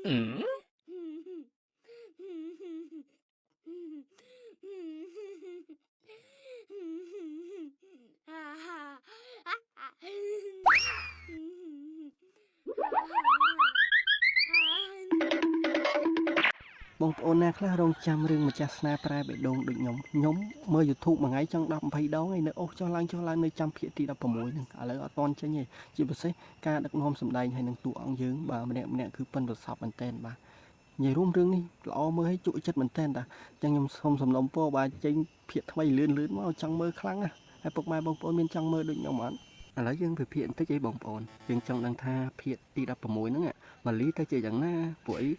បងប្អូនណាខ្លះរងចាំរឿងម្ចាស់ស្នេហ៍ប្រែបេះដូងដូចខ្ញុំមើល YouTube មួយថ្ងៃចង់10 20ដងហើយនៅអូសចុះឡើងនៅចាំភាគទី16ហ្នឹងឥឡូវអត់តន់ចេញទេជាពិសេសការដឹកនាំសម្ដែងហើយនឹងតួអង្គយើងបាទម្នាក់គឺប៉ិនប្រសពមែនតើបាទនិយាយរួមរឿងនេះល្អមើលឲ្យជក់ចិត្តមែនតើតាអញ្ចឹងខ្ញុំសូមសំណូមពរបាទចេញភាគថ្មីលឿនមកចង់មើលខ្លាំងណាស់ហើយពុកម៉ែបងប្អូនមានចង់មើលដូចខ្ញុំអត់ឥឡូវយើងពិភាក្សាបន្តិចអីបងប្អូនយើងចង់ដឹងថាភាគទី16ហ្នឹងម៉ាលីទៅជាយ៉ាងណាពួកអី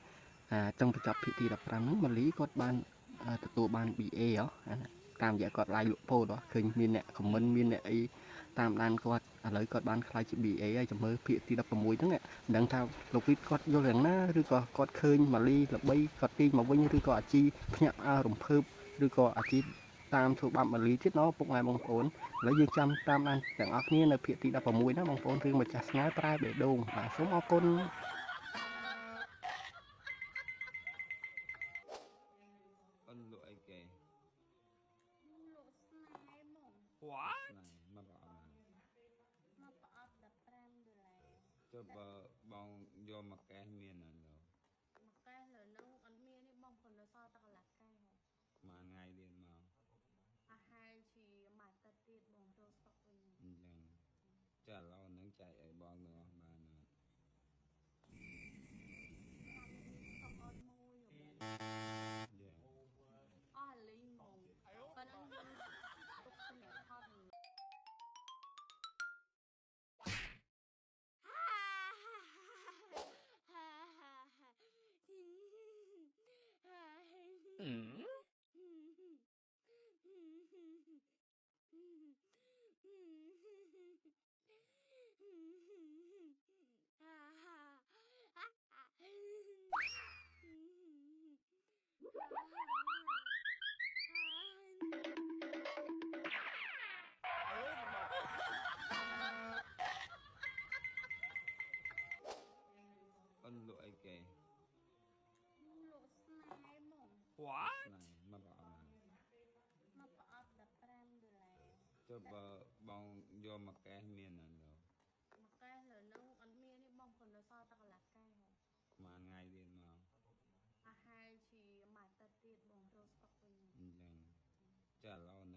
ចង់បញ្ចប់ភាគទី15ហ្នឹងម៉ាលីគាត់បានទទួលបាន BA ហ៎តាមរយៈគាត់ live លក់ពោតឃើញមានអ្នក comment មានអ្នកអីតាមដានគាត់ឥឡូវគាត់បានខ្លាយជា BA ហើយចាំមើលភាគទី16ហ្នឹងមិនដឹងថាលោកវិទ្យគាត់យល់យ៉ាងណាឬក៏គាត់ឃើញម៉ាលីល្បីគាត់ទាញមកវិញឬក៏អាជីភ្ញាក់ផ្អើលរំភើបឬក៏អាជីតាមធ្វើបាបម៉ាលីទៀតណពុកម៉ែបងប្អូនឥឡូវយើងចាំតាមដានទាំងអស់គ្នានៅភាគទី16ណាបងប្អូនរឿងម្ចាស់ស្នេហ៍ប្រែបេះដូងបាទសូមអរគុណអនលក់អីគេលក់ស្នេហ៍ហ្មង What ស្នេហ៍មកប្រអប់មកប្រអប់$15 ចុះបើបងយកមកកេះមានអត់លោកមកកេះលើនោះអត់មានទេបងព្រោះនៅសល់តែកន្លះកេះមួយថ្ងៃទៀតមកអាហារជាមួយទឹកទៀតបងចូលស្តុកវិញអញ្ចឹងចាឥឡូវនឹងចែកឲ្យបងទាំងអស់បានអត់ស្តុកអត់មួយអស់លីងហ្មងប៉ុណ្ណឹងយើងទុកសម្រាប់ថតអនលក់អីគេលក់ស្នេហ៍ហ្មង What ស្នេហ៍មកប្រអប់មកប្រអប់$15ចុះបើបងយកមកកេះមានអត់លោកមកកេះលើនោះអត់មានទេបងព្រោះនៅសល់តែកន្លះកេះមួយថ្ងៃទៀតមកអាហារជាមួយទឹកទៀតបងចូលស្តុកវិញអញ្ចឹងចាឥឡូវនឹង